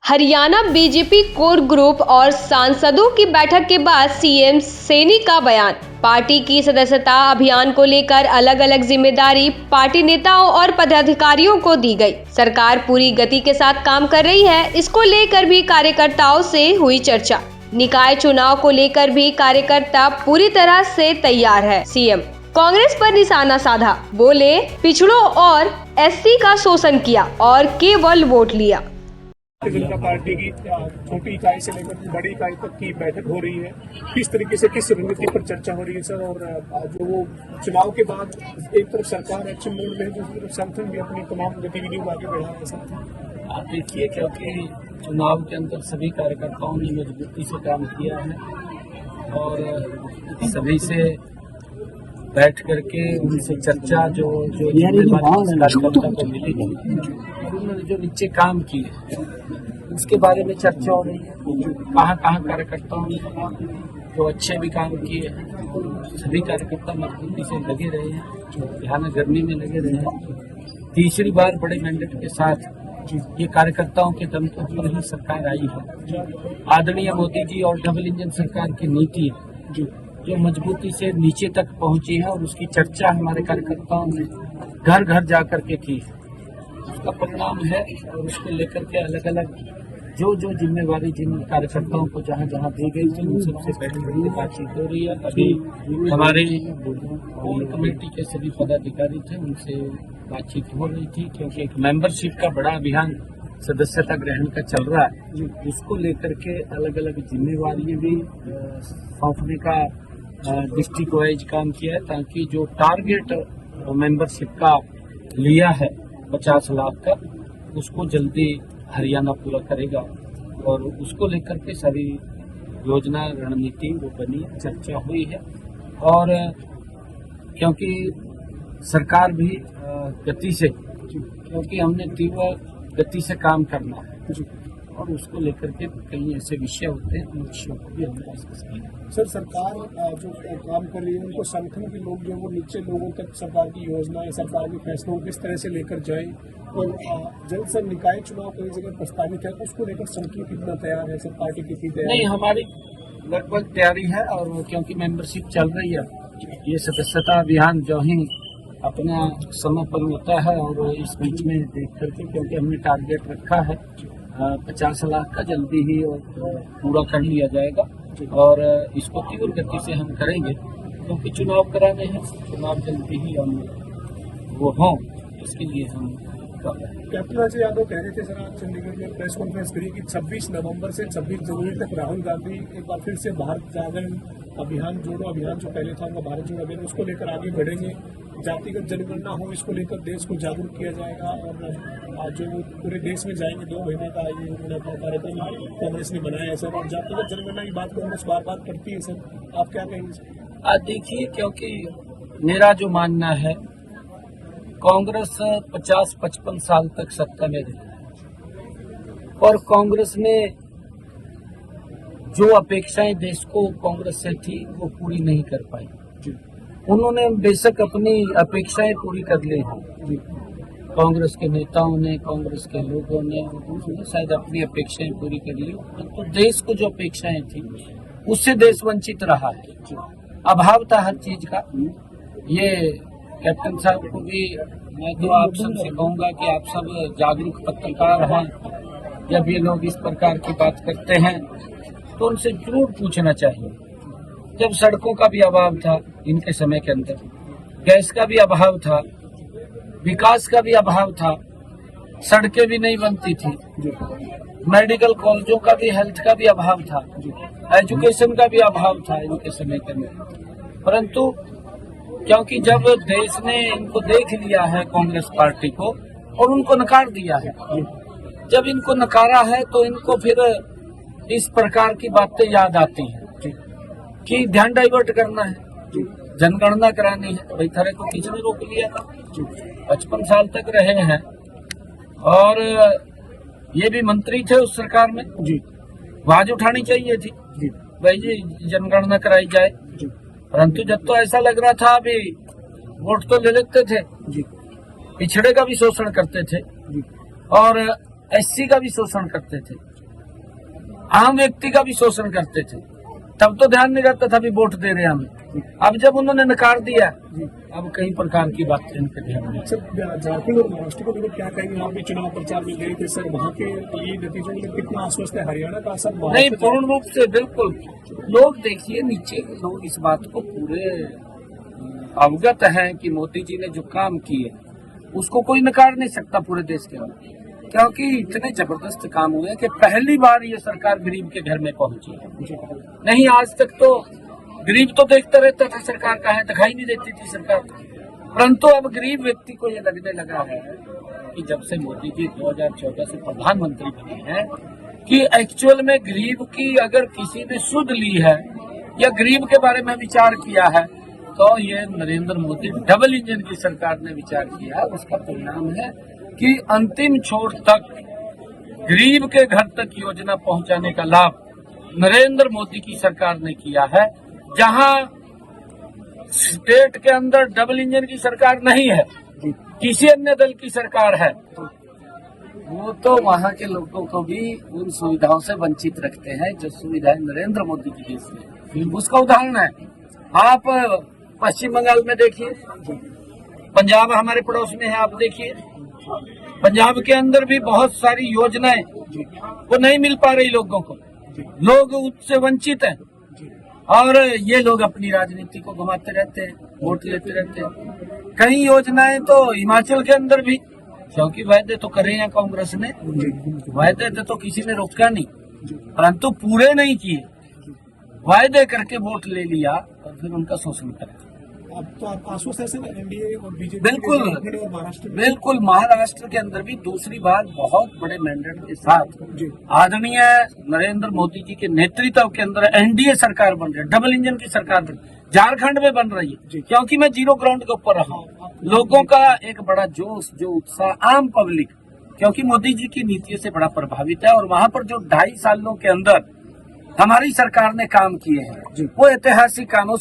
Haryana BJP core group और सांसदों की बैठक के बाद सीएम सैनी का बयान। पार्टी की सदस्यता अभियान को लेकर अलग अलग जिम्मेदारी पार्टी नेताओं और पदाधिकारियों को दी गई। सरकार पूरी गति के साथ काम कर रही है, इसको लेकर भी कार्यकर्ताओं से हुई चर्चा। निकाय चुनाव को लेकर भी कार्यकर्ता पूरी तरह से तैयार है। सीएम कांग्रेस पर निशाना साधा, बोले पिछड़ों और एससी का शोषण किया और केवल वोट लिया। भारतीय जनता पार्टी की छोटी इकाई से लेकर बड़ी इकाई तक की बैठक हो रही है। किस तरीके से किस रणनीति पर चर्चा हो रही है सर, और जो वो चुनाव के बाद एक तरफ सरकार एक्शन मोड में है, दूसरी तरफ संगठन भी अपनी तमाम गतिविधियों को आगे बढ़ा रहा है सर। आप देखिए, क्योंकि चुनाव के अंदर सभी कार्यकर्ताओं ने मजबूती से काम किया है और सभी से बैठ करके उनसे चर्चा जो कार्यकर्ता को मिलेगी और उन्होंने जो नीचे काम किए उसके बारे में चर्चा हो रही है। कहाँ कार्यकर्ताओं ने जो अच्छे भी काम किए हैं, सभी कार्यकर्ता मजबूती से लगे रहे हैं, यहाँ गर्मी में लगे रहे हैं। तीसरी बार बड़े मैंडेट के साथ ये कार्यकर्ताओं के दम पर ही सरकार आई है। आदरणीय मोदी जी और डबल इंजन सरकार की नीति जो मजबूती से नीचे तक पहुंची है और उसकी चर्चा हमारे कार्यकर्ताओं ने घर घर जाकर के की है, उसका परिणाम है। और उसको लेकर के अलग अलग जो जिम्मेवारी जिन कार्यकर्ताओं को जहां जहां दी गई थी उन सबसे बैठ करके बातचीत हो रही है। अभी हमारे कोर कमेटी के सभी पदाधिकारी थे, उनसे बातचीत हो रही थी, क्योंकि एक मेंबरशिप का बड़ा अभियान सदस्यता ग्रहण का चल रहा है। उसको लेकर के अलग अलग जिम्मेवारी भी सौंपने का डिस्ट्रिक्ट वाइज काम किया है, ताकि जो टारगेट मेंबरशिप का लिया है 50 लाख का, उसको जल्दी हरियाणा पूरा करेगा। और उसको लेकर के सारी योजना रणनीति वो बनी, चर्चा हुई है। और क्योंकि सरकार भी गति से, क्योंकि हमने तीव्र गति से काम करना है और उसको लेकर के कई ऐसे विषय होते हैं, उन विषयों को भी हमने डिस्कस किया। सर, सरकार जो काम कर रही है उनको संगठन के लोग जो वो नीचे लोगों तक सरकार की योजना या सरकार के फैसलों को किस तरह से लेकर जाए, और जल्द से निकाय चुनाव कई जगह प्रस्तावित है, उसको लेकर संगठन कितना तैयार है सर, पार्टी कितनी तैयार है? नहीं, हमारी लगभग तैयारी है। और क्योंकि मेंबरशिप चल रही है, ये सदस्यता अभियान जो ही अपना समय पर होता है और इस बीच में देख करके, क्योंकि हमने टारगेट रखा है 50 लाख का, जल्दी ही पूरा कर लिया जाएगा। और इसको तीव्र गति से हम करेंगे, क्योंकि चुनाव कराने हैं, चुनाव जल्दी ही हम वो हों, इसके लिए हम कर रहे हैं। कैप्टन अजय यादव कह रहे थे सर आज चंडीगढ़ में प्रेस कॉन्फ्रेंस करी कि 26 नवंबर से 26 जनवरी तक राहुल गांधी एक बार फिर से भारत जागरण अभियान, जोड़ो अभियान जो पहले था उनका भारत जोड़ो अभियान, उसको लेकर आगे बढ़ेंगे। जातिगत जनगणना हो, इसको लेकर देश को जागरूक किया जाएगा। और जो पूरे देश में जाएंगे, 2 महीने का ये उन्होंने अपना कार्यक्रम कांग्रेस ने बनाया है सर। और जातिगत जनगणना की बात कांग्रेस बार बार करती है सर, आप क्या कहेंगे सर? देखिए, क्योंकि मेरा जो मानना है, कांग्रेस 50-55 साल तक सत्ता में रही और कांग्रेस ने जो अपेक्षाएं देश को कांग्रेस से थी वो पूरी नहीं कर पाई। उन्होंने बेशक अपनी अपेक्षाएं पूरी कर ली हैं, कांग्रेस के नेताओं ने, कांग्रेस के लोगों ने शायद अपनी अपेक्षाएं पूरी कर ली, तो देश को जो अपेक्षाएं थी उससे देश वंचित रहा है। अभाव था हर चीज का। ये कैप्टन साहब को भी मैं तो आप सबसे कहूंगा कि आप सब जागरूक पत्रकार हैं, जब ये लोग इस प्रकार की बात करते हैं तो उनसे जरूर पूछना चाहिए। जब सड़कों का भी अभाव था इनके समय के अंदर, गैस का भी अभाव था, विकास का भी अभाव था, सड़कें भी नहीं बनती थी, मेडिकल कॉलेजों का भी, हेल्थ का भी अभाव था, एजुकेशन का भी अभाव था इनके समय के अंदर। परंतु क्योंकि जब देश ने इनको देख लिया है, कांग्रेस पार्टी को, और उनको नकार दिया है, जब इनको नकारा है तो इनको फिर इस प्रकार की बातें याद आती हैं कि ध्यान डाइवर्ट करना है, जनगणना करानी है। भाई थारे को किसने रोक लिया था? 55 साल तक रहे हैं और ये भी मंत्री थे उस सरकार में, आवाज उठानी चाहिए थी भाई जी जनगणना कराई जाए। परंतु जब तो ऐसा लग रहा था अभी वोट तो ले लेते थे, पिछड़े का भी शोषण करते थे और एससी का भी शोषण करते थे। आम व्यक्ति का भी शोषण करते थे। तब तो ध्यान नहीं रहता था भी वोट दे रहे हैं हमें। अब जब उन्होंने नकार दिया, अब कई प्रकार की बातें इनके ध्यान में। सर झारखंड और महाराष्ट्र को लेकर क्या कहेंगे? वहाँ भी चुनाव प्रचार में गए थे सर, वहाँ के ये नतीजों में कितना आश्वस्त है? हरियाणा का असर नहीं, पूर्ण रूप से बिल्कुल। लोग देखिए, नीचे के लोग इस बात को पूरे अवगत हैं कि मोदी जी ने जो काम किए उसको कोई नकार नहीं सकता पूरे देश के अंदर, क्योंकि इतने जबरदस्त काम हुए कि पहली बार ये सरकार गरीब के घर में पहुंची है। नहीं, आज तक तो गरीब तो देखता रहता था सरकार का है, दिखाई नहीं देती थी सरकार, परंतु अब गरीब व्यक्ति को ये लगने लगा है कि जब से मोदी जी 2014 से प्रधानमंत्री बने हैं कि एक्चुअल में गरीब की अगर किसी ने सुध ली है या गरीब के बारे में विचार किया है तो ये नरेंद्र मोदी डबल इंजन की सरकार ने विचार किया। उसका परिणाम है कि अंतिम छोर तक गरीब के घर तक योजना पहुंचाने का लाभ नरेंद्र मोदी की सरकार ने किया है। जहां स्टेट के अंदर डबल इंजन की सरकार नहीं है, किसी अन्य दल की सरकार है, वो तो वहां के लोगों को भी उन सुविधाओं से वंचित रखते हैं जो सुविधाएं नरेंद्र मोदी की देश में। उसका उदाहरण है, आप पश्चिम बंगाल में देखिए, पंजाब हमारे पड़ोस में है, आप देखिए पंजाब के अंदर भी बहुत सारी योजनाएं वो नहीं मिल पा रही लोगों को, लोग उससे वंचित हैं और ये लोग अपनी राजनीति को घुमाते रहते हैं, वोट लेते रहते हैं। कई योजनाएं तो हिमाचल के अंदर भी, क्योंकि वायदे तो करे हैं कांग्रेस ने, वायदे तो किसी ने रोका नहीं, परंतु पूरे नहीं किए, वायदे करके वोट ले लिया और फिर उनका शोषण करा। अब तो आप आश्वस्त है एनडीए और बीजेपी? बिल्कुल, बिल्कुल। महाराष्ट्र के अंदर भी दूसरी बार बहुत बड़े मैंडेट के साथ आदरणीय नरेंद्र मोदी जी के नेतृत्व के अंदर एनडीए सरकार बन रही है, डबल इंजन की सरकार बन रही है। झारखंड में बन रही है, क्योंकि मैं जीरो ग्राउंड के ऊपर रहा हूँ। लोगों का एक बड़ा जोश, जो उत्साह, आम पब्लिक, क्योंकि मोदी जी की नीतियों से बड़ा प्रभावित है और वहाँ पर जो 2.5 सालों के अंदर हमारी सरकार ने काम किए हैं वो ऐतिहासिक कामों